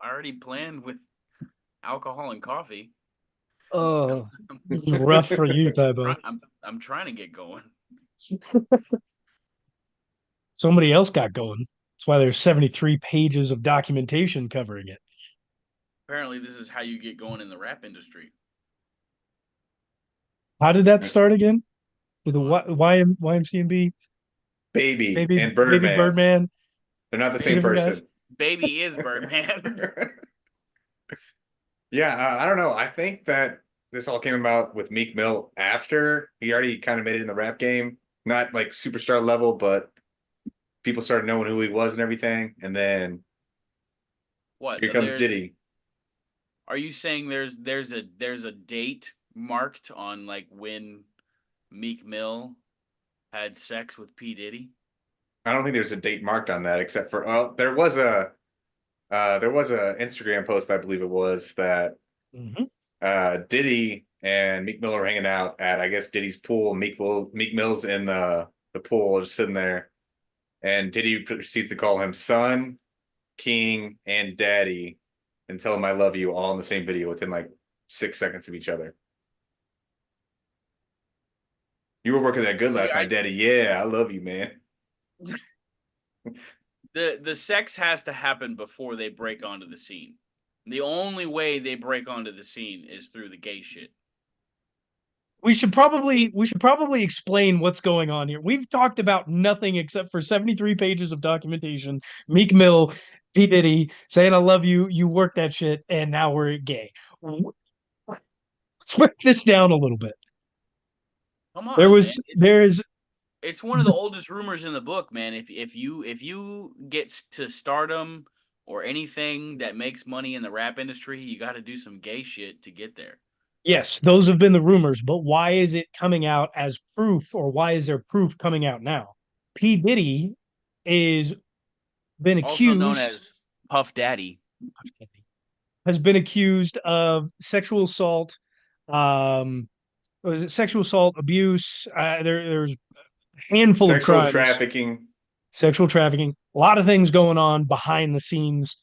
already planned with alcohol and coffee. Oh, rough for you, Tybo. I'm trying to get going. Somebody else got going. That's why there's 73 pages of documentation covering it. Apparently, this is how you get going in the rap industry. How did that start again? With the Uh, YMCMB, Baby maybe and maybe Birdman. Birdman, They're not the two same baby, different guys. person. baby is Birdman. Yeah, I don't know. I think that this all came about with Meek Mill after he already kind of made it in the rap game. Not like superstar level, but people started knowing who he was and everything. And then What? here comes There's Diddy. Are you saying there's a date marked on like when Meek Mill had sex with P Diddy? I don't think there's a date marked on that, except for there was a Instagram post, I believe it was, that Mhm. Diddy and Meek Mill are hanging out at, I guess, Diddy's pool. Meek Mill's in the pool, just sitting there, and Diddy proceeds to call him son, king, and daddy, and tell him I love you all in the same video within like 6 seconds of each other. You were working that good See, last night, I daddy. Yeah, I love you, man. the sex has to happen before they break onto the scene. The only way they break onto the scene is through the gay shit. We should probably He, we should probably explain what's going on here. We've talked about nothing except for 73 pages of documentation. Meek Mill, P. Diddy saying I love you, you work that shit, and now we're gay. Let's break this down a little bit. Come There on, man. was there is It's one of the oldest rumors in the book, man. If you get to stardom or anything that makes money in the rap industry, you got to do some gay shit to get there. yes, those have been the rumors, but why is it coming out as proof, or why is there proof coming out now? P. Diddy is been Also known accused as Puff Daddy. has been accused of sexual assault, um, was it sexual assault, abuse? There's a handful of Sexual crimes, trafficking. sexual trafficking, a lot of things going on behind the scenes.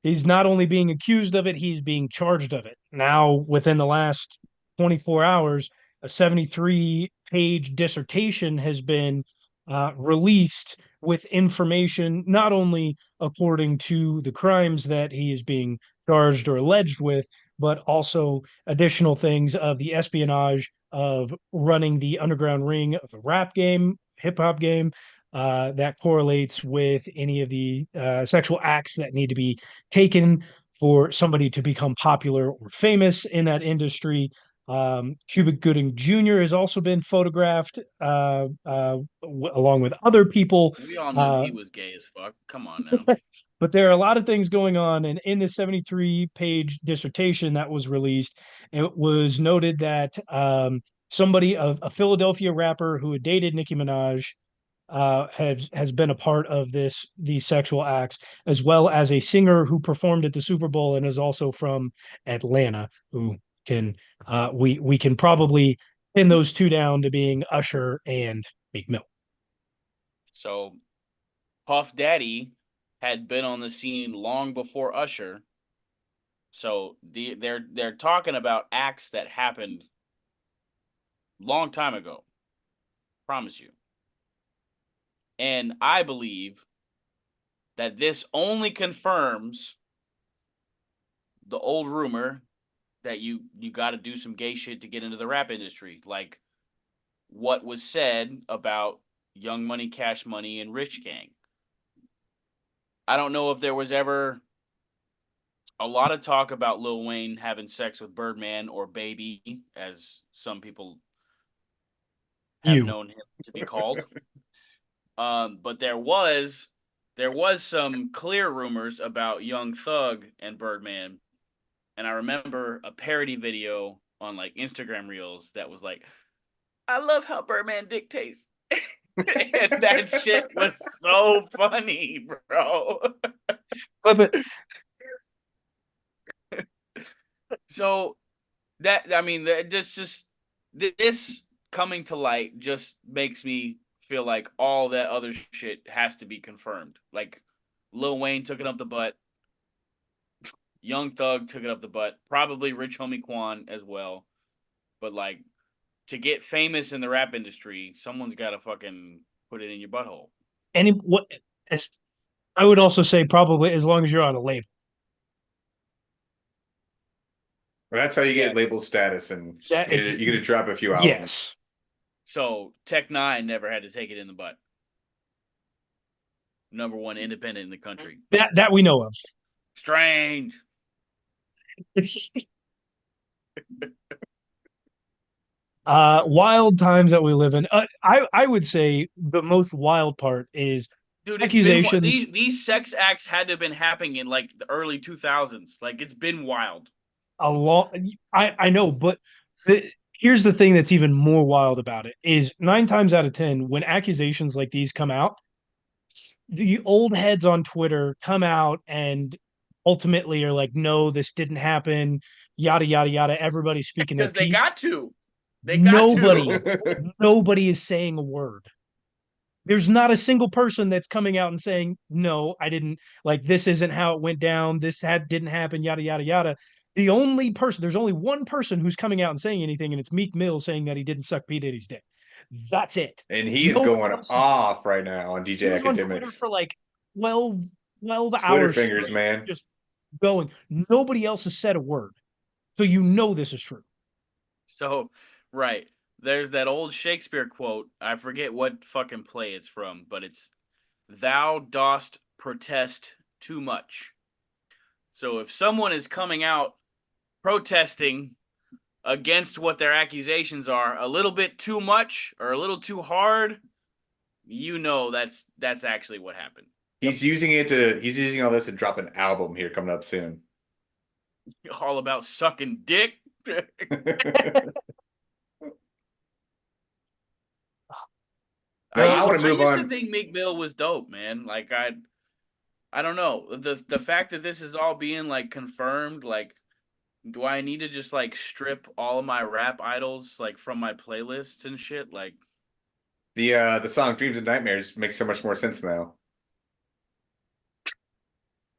He's not only being accused of it, he's being charged of it. Now, within the last 24 hours, a 73-page dissertation has been released with information not only according to the crimes that he is being charged or alleged with, but also additional things of the espionage of running the underground ring of the rap game, hip hop game, that correlates with any of the sexual acts that need to be taken for somebody to become popular or famous in that industry. Cubic Gooding Jr. has also been photographed along with other people. We all knew Uh, he was gay as fuck. Come on now. but there are a lot of things going on. And in the 73-page dissertation that was released, it was noted that somebody, a Philadelphia rapper who had dated Nicki Minaj, has been a part of these sexual acts, as well as a singer who performed at the Super Bowl and is also from Atlanta, who can we can probably pin those two down to being Usher and Meek Mill. So Puff Daddy had been on the scene long before Usher. So they're talking about acts that happened long time ago. Promise you. And I believe that this only confirms the old rumor that you got to do some gay shit to get into the rap industry, like what was said about Young Money, Cash Money, and Rich Gang. I don't know if there was ever a lot of talk about Lil Wayne having sex with Birdman or Baby, as some people have You known him to be called. But there was some clear rumors about Young Thug and Birdman, and I remember a parody video on like Instagram Reels that was like, "I love how Birdman dictates," and that shit was so funny, bro. but So that I mean, that just this coming to light just makes me feel like all that other shit has to be confirmed. Like Lil Wayne took it up the butt. Young Thug took it up the butt. Probably Rich Homie Quan as well. But like to get famous in the rap industry, someone's got to fucking put it in your butthole. And what as I would also say probably as long as you're on a label. Well, that's how you Yeah. get label status, and That you're gonna drop a few albums. yes. So Tech Nine never had to take it in the butt. Number one independent in the country. That we know of. Strange. Wild times that we live in. I would say the most wild part is Dude, it's been accusations. these sex acts had to have been happening in like the early 2000s. Like it's been wild. A lot. I know, but here's the thing that's even more wild about it is 9 times out of 10 when accusations like these come out, the old heads on Twitter come out and ultimately are like, no, this didn't happen, yada yada yada. Everybody's speaking their Because they piece. got to. They got Nobody, to. nobody is saying a word. There's not a single person that's coming out and saying, no, I didn't, like, this isn't how it went down. Didn't happen, yada, yada, yada. The only person, there's only one person who's coming out and saying anything, and it's Meek Mill saying that he didn't suck P. Diddy's dick. That's it. And he is Nobody going else, off right now on he DJ was on Twitter Academics. for like 12, 12 Twitter hours fingers, straight, man. just going. Nobody else has said a word. So you know this is true. So, right. There's that old Shakespeare quote. I forget what fucking play it's from, but it's thou dost protest too much. So if someone is coming out protesting against what their accusations are a little bit too much or a little too hard, you know that's actually what happened. He's using all this to drop an album here coming up soon. All about sucking dick. No, I want to I move used to on. think Meek Mill was dope, man. Like I don't know. The fact that this is all being like confirmed, like do I need to just like strip all of my rap idols like from my playlists and shit? Like The song Dreams and Nightmares makes so much more sense now.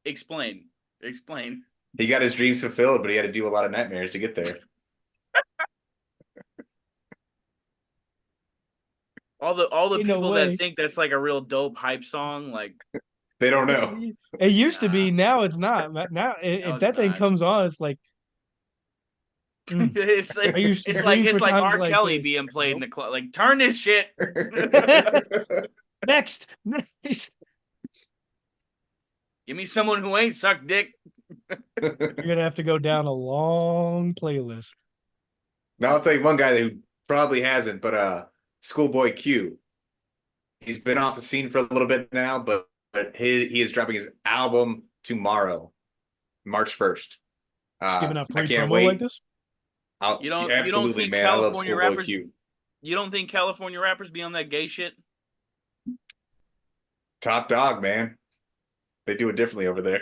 explain. Explain. He got his dreams fulfilled, but he had to do a lot of nightmares to get there. All the Ain't no people that way. think that's like a real dope hype song, like They don't know. It used to nah, be. Now it's not. Now, no, if it's that thing not. comes on, it's like, it's I used to it's like dream it's for like times R. like Kelly this. being played in Nope. the club. Like turn this shit. Next. Give me someone who ain't sucked dick. You're gonna have to go down a long playlist. Now I'll tell you one guy who probably hasn't, but Schoolboy Q. He's been off the scene for a little bit now, but he is dropping his album tomorrow, March 1st. Just giving out I free can't promo like wait. this. You don't Absolutely, think man. I love California Schoolboy rappers Q. you don't think California rappers be on that gay shit? Top dog, man. They do it differently over there.